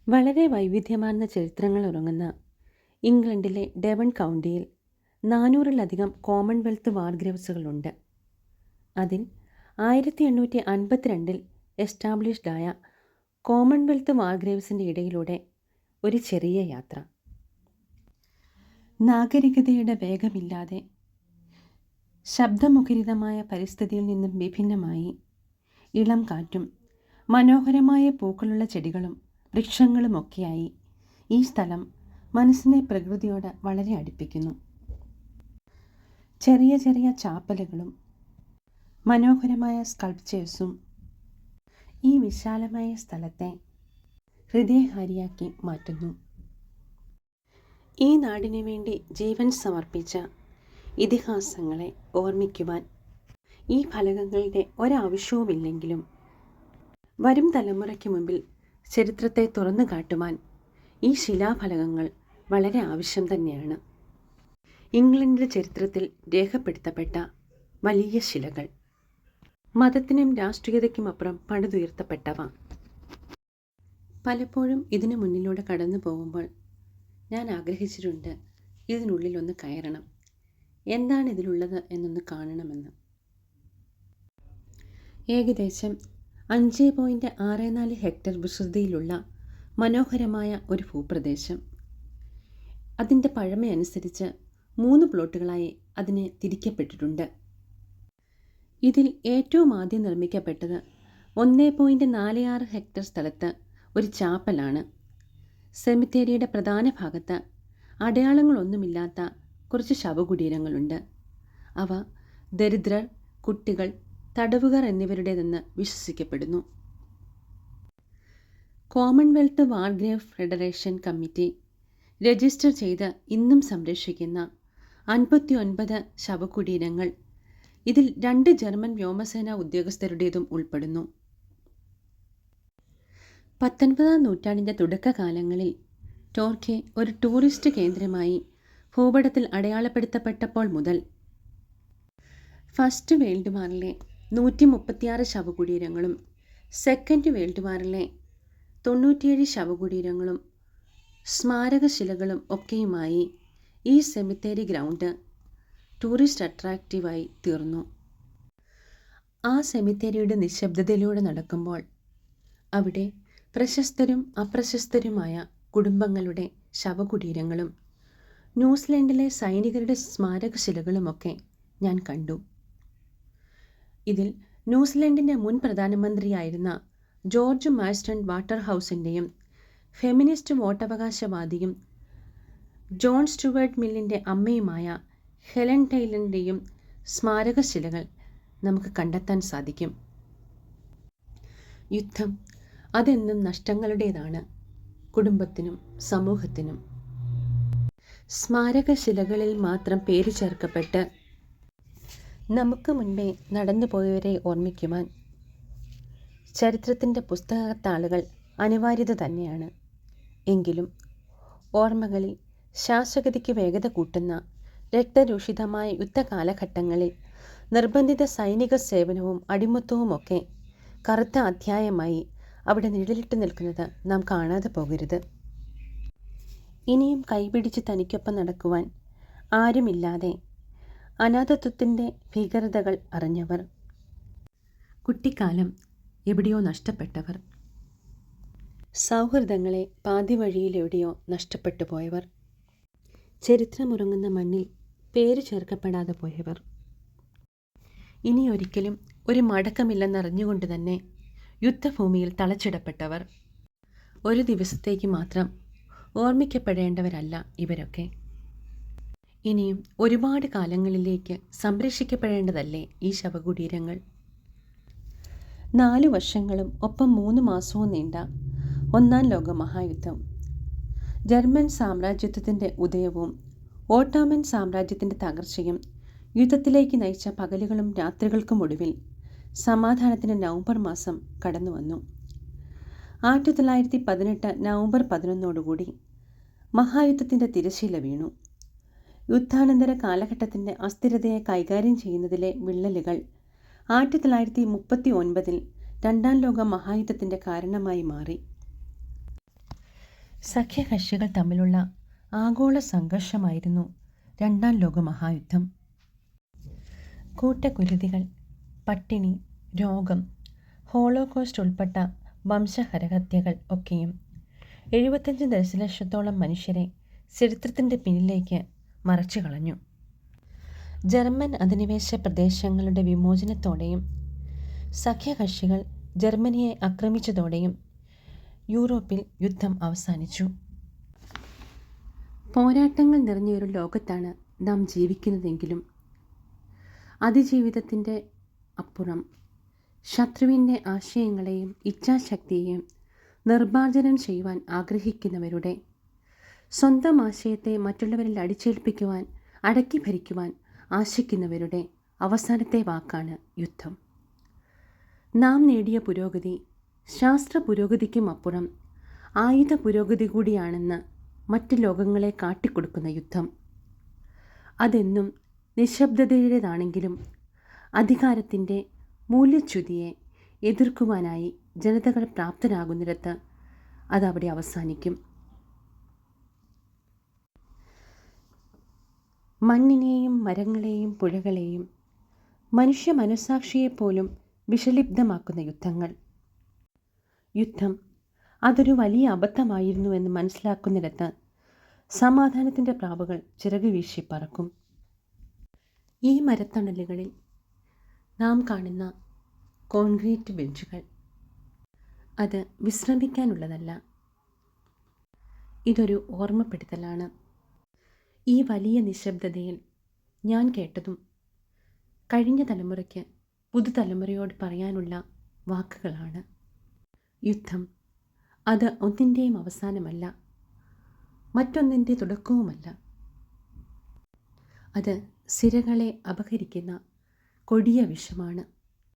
വളരെ വൈവിധ്യമാർന്ന ചരിത്രങ്ങൾ ഉറങ്ങുന്ന ഇംഗ്ലണ്ടിലെ ഡെവൺ കൗണ്ടിയിൽ 400-ലധികം കോമൺവെൽത്ത് വാർ ഗ്രേവ്സുകളുണ്ട്. അതിൽ 1852 എസ്റ്റാബ്ലിഷ്ഡായ കോമൺവെൽത്ത് വാർ ഗ്രേവ്സിൻ്റെ ഇടയിലൂടെ ഒരു ചെറിയ യാത്ര. നാഗരികതയുടെ വേഗമില്ലാതെ ശബ്ദമുഖരിതമായ പരിസ്ഥിതിയിൽ നിന്നും വിഭിന്നമായി ഇളം കാറ്റും മനോഹരമായ പൂക്കളുള്ള ചെടികളും വൃക്ഷങ്ങളുമൊക്കെയായി ഈ സ്ഥലം മനസ്സിനെ പ്രകൃതിയോട് വളരെ അടുപ്പിക്കുന്നു. ചെറിയ ചെറിയ ചാപ്പലുകളും മനോഹരമായ സ്കൾപ്ചേഴ്സും ഈ വിശാലമായ സ്ഥലത്തെ ഹൃദയഹാരിയാക്കി മാറ്റുന്നു. ഈ നാടിനു വേണ്ടി ജീവൻ സമർപ്പിച്ച ഇതിഹാസങ്ങളെ ഓർമ്മിക്കുവാൻ ഈ ഫലകങ്ങളുടെ ഒരാവശ്യവുമില്ലെങ്കിലും വരും തലമുറയ്ക്ക് മുമ്പിൽ ചരിത്രത്തെ തുറന്നു കാട്ടുവാൻ ഈ ശിലാഫലകങ്ങൾ വളരെ ആവശ്യം തന്നെയാണ്. ഇംഗ്ലണ്ടിൻ്റെ ചരിത്രത്തിൽ രേഖപ്പെടുത്തപ്പെട്ട വലിയ ശിലകൾ, മതത്തിനും രാഷ്ട്രീയതയ്ക്കുമപ്പുറം പണിതുയർത്തപ്പെട്ടവ. പലപ്പോഴും ഇതിനു മുന്നിലൂടെ കടന്നു പോകുമ്പോൾ ഞാൻ ആഗ്രഹിച്ചിട്ടുണ്ട് ഇതിനുള്ളിൽ ഒന്ന് കയറണം, എന്താണ് ഇതിലുള്ളത് എന്നൊന്ന് കാണണമെന്ന്. ഏകദേശം 5.64 ഹെക്ടർ വിസ്തൃതിയിലുള്ള മനോഹരമായ ഒരു ഭൂപ്രദേശം. അതിൻ്റെ പഴമയനുസരിച്ച് 3 പ്ലോട്ടുകളായി അതിനെ തിരിക്കപ്പെട്ടിട്ടുണ്ട്. ഇതിൽ ഏറ്റവും ആദ്യം നിർമ്മിക്കപ്പെട്ടത് 1.46 ഹെക്ടർ സ്ഥലത്ത് ഒരു ചാപ്പലാണ്. സെമിത്തേരിയുടെ പ്രധാന ഭാഗത്ത് അടയാളങ്ങളൊന്നുമില്ലാത്ത കുറച്ച് ശവകുടീരങ്ങളുണ്ട്. അവ ദരിദ്രർ, കുട്ടികൾ, തടവുകാർ എന്നിവരുടേതെന്ന് വിശ്വസിക്കപ്പെടുന്നു. കോമൺവെൽത്ത് വാർ ഗ്രേവ് ഫെഡറേഷൻ കമ്മിറ്റി രജിസ്റ്റർ ചെയ്ത് ഇന്നും സംരക്ഷിക്കുന്ന 59 ശവകുടീരങ്ങൾ ഇതിൽ 2 ജർമ്മൻ വ്യോമസേനാ ഉദ്യോഗസ്ഥരുടേതും ഉൾപ്പെടുന്നു. 19-ാം നൂറ്റാണ്ടിൻ്റെ തുടക്കകാലങ്ങളിൽ ടോർക്കെ ഒരു ടൂറിസ്റ്റ് കേന്ദ്രമായി ഭൂപടത്തിൽ അടയാളപ്പെടുത്തപ്പെട്ടപ്പോൾ മുതൽ ഫസ്റ്റ് വേൾഡ് വാറിലെ 136 ശവകുടീരങ്ങളും സെക്കൻഡ് വേൾഡ് വാറിലെ 97 ശവകുടീരങ്ങളും സ്മാരകശിലകളും ഒക്കെയുമായി ഈ സെമിത്തേരി ഗ്രൗണ്ട് ടൂറിസ്റ്റ് അട്രാക്റ്റീവായി തീർന്നു. ആ സെമിത്തേരിയുടെ നിശബ്ദതയിലൂടെ നടക്കുമ്പോൾ അവിടെ പ്രശസ്തരും അപ്രശസ്തരുമായ കുടുംബങ്ങളുടെ ശവകുടീരങ്ങളും ന്യൂസിലൻഡിലെ സൈനികരുടെ സ്മാരകശിലകളുമൊക്കെ ഞാൻ കണ്ടു. ഇതിൽ ന്യൂസിലൻഡിൻ്റെ മുൻ പ്രധാനമന്ത്രിയായിരുന്ന ജോർജ് മാഴ്സ്റ്റൺ വാട്ടർഹൗസിൻ്റെയും ഫെമിനിസ്റ്റ് വോട്ടവകാശവാദിയും ജോൺ സ്റ്റുവർട്ട് മില്ലിൻ്റെ അമ്മയുമായ ഹെലൻ ടൈലറിൻ്റെയും സ്മാരകശിലകൾ നമുക്ക് കണ്ടെത്താൻ സാധിക്കും. യുദ്ധം അതെന്നും നഷ്ടങ്ങളുടേതാണ് കുടുംബത്തിനും സമൂഹത്തിനും. സ്മാരകശിലകളിൽ മാത്രം പേര് ചേർക്കപ്പെട്ട് നമുക്ക് മുൻപേ നടന്നുപോയവരെ ഓർമ്മിക്കുവാൻ ചരിത്രത്തിൻ്റെ പുസ്തകത്താളുകൾ അനിവാര്യത തന്നെയാണ്. എങ്കിലും ഓർമ്മകളിൽ ശാശ്വതതയ്ക്ക് വേഗത കൂട്ടുന്ന രക്തരൂഷിതമായ യുദ്ധകാലഘട്ടങ്ങളിൽ നിർബന്ധിത സൈനിക സേവനവും അടിമത്തവുമൊക്കെ കറുത്ത അധ്യായമായി അവിടെ നിഴലിട്ട് നിൽക്കുന്നത് നാം കാണാതെ പോകരുത്. ഇനിയും കൈപിടിച്ച് തനിക്കൊപ്പം നടക്കുവാൻ ആരുമില്ലാതെ അനാഥത്വത്തിൻ്റെ ഭീകരതകൾ അറിഞ്ഞവർ, കുട്ടിക്കാലം എവിടെയോ നഷ്ടപ്പെട്ടവർ, സൗഹൃദങ്ങളെ പാതി വഴിയിലെവിടെയോ നഷ്ടപ്പെട്ടു പോയവർ, ചരിത്രമുറങ്ങുന്ന മണ്ണിൽ പേര് ചേർക്കപ്പെടാതെ പോയവർ, ഇനിയൊരിക്കലും ഒരു മടക്കമില്ലെന്നറിഞ്ഞുകൊണ്ട് തന്നെ യുദ്ധഭൂമിയിൽ തളച്ചിടപ്പെട്ടവർ, ഒരു ദിവസത്തേക്ക് മാത്രം ഓർമ്മിക്കപ്പെടേണ്ടവരല്ല ഇവരൊക്കെ. ഇനിയും ഒരുപാട് കാലങ്ങളിലേക്ക് സംരക്ഷിക്കപ്പെടേണ്ടതല്ലേ ഈ ശവകുടീരങ്ങൾ? 4 വർഷങ്ങളും ഒപ്പം 3 മാസവും നീണ്ട 1-ാം ലോക മഹായുദ്ധം, ജർമ്മൻ സാമ്രാജ്യത്വത്തിൻ്റെ ഉദയവും ഓട്ടോമൻ സാമ്രാജ്യത്തിൻ്റെ തകർച്ചയും യുദ്ധത്തിലേക്ക് നയിച്ച പകലുകളും രാത്രികൾക്കും ഒടുവിൽ സമാധാനത്തിൻ്റെ നവംബർ മാസം കടന്നു വന്നു. 1918 നവംബർ 11 മഹായുദ്ധത്തിൻ്റെ തിരശ്ശീല വീണു. യുദ്ധാനന്തര കാലഘട്ടത്തിൻ്റെ അസ്ഥിരതയെ കൈകാര്യം ചെയ്യുന്നതിലെ വിള്ളലുകൾ 1939 2-ാം ലോക മഹായുദ്ധത്തിൻ്റെ കാരണമായി മാറി. സഖ്യകക്ഷികൾ തമ്മിലുള്ള ആഗോള സംഘർഷമായിരുന്നു രണ്ടാം ലോകമഹായുദ്ധം. കൂട്ടക്കുരുതികൾ, പട്ടിണി, രോഗം, ഹോളോകോസ്റ്റ് ഉൾപ്പെട്ട വംശഹരഹത്യകൾ ഒക്കെയും 75 ദശലക്ഷത്തോളം മനുഷ്യരെ ചരിത്രത്തിൻ്റെ പിന്നിലേക്ക് മറച്ചു കളഞ്ഞു. ജർമ്മൻ അധിനിവേശ പ്രദേശങ്ങളുടെ വിമോചനത്തോടെയും സഖ്യകക്ഷികൾ ജർമ്മനിയെ ആക്രമിച്ചതോടെയും യൂറോപ്പിൽ യുദ്ധം അവസാനിച്ചു. പോരാട്ടങ്ങൾ നിറഞ്ഞൊരു ലോകത്താണ് നാം ജീവിക്കുന്നതെങ്കിലും അതിജീവിതത്തിൻ്റെ അപ്പുറം ശത്രുവിൻ്റെ ആശയങ്ങളെയും ഇച്ഛാശക്തിയെയും നിർമ്മാർജ്ജനം ചെയ്യുവാൻ ആഗ്രഹിക്കുന്നവരുടെ, സ്വന്തം ആശയത്തെ മറ്റുള്ളവരിൽ അടിച്ചേൽപ്പിക്കുവാൻ, അടക്കി ഭരിക്കുവാൻ ആശിക്കുന്നവരുടെ അവസാനത്തെ വാക്കാണ് യുദ്ധം. നാം നേടിയ പുരോഗതി ശാസ്ത്ര പുരോഗതിക്കും അപ്പുറം ആയുധ പുരോഗതി കൂടിയാണെന്ന് മറ്റ് ലോകങ്ങളെ കാട്ടിക്കൊടുക്കുന്ന യുദ്ധം. അതെന്നും നിശബ്ദതയുടേതാണെങ്കിലും അധികാരത്തിൻ്റെ മൂല്യച്യുതിയെ എതിർക്കുവാനായി ജനതകൾ പ്രാപ്തരാകുന്നിടത്ത് അതവിടെ അവസാനിക്കും. മണ്ണിനെയും മരങ്ങളെയും പുഴകളെയും മനുഷ്യ മനസ്സാക്ഷിയെപ്പോലും വിഷലിപ്തമാക്കുന്ന യുദ്ധങ്ങൾ. യുദ്ധം അതൊരു വലിയ അബദ്ധമായിരുന്നുവെന്ന് മനസ്സിലാക്കുന്നിടത്ത് സമാധാനത്തിൻ്റെ പ്രാവുകൾ ചിറക് വീശി പറക്കും. ഈ മരത്തണലുകളിൽ നാം കാണുന്ന കോൺക്രീറ്റ് ബെഞ്ചുകൾ അത് വിശ്രമിക്കാനുള്ളതല്ല, ഇതൊരു ഓർമ്മപ്പെടുത്തലാണ്. ഈ വലിയ നിശബ്ദതയിൽ ഞാൻ കേട്ടതും കഴിഞ്ഞ തലമുറയ്ക്ക് പുതുതലമുറയോട് പറയാനുള്ള വാക്കുകളാണ്. യുദ്ധം അത് ഒന്നിൻ്റെയും അവസാനമല്ല, മറ്റൊന്നിൻ്റെ തുടക്കവുമല്ല. അത് സിരകളെ അപഹരിക്കുന്ന കൊടിയ വിഷമാണ്.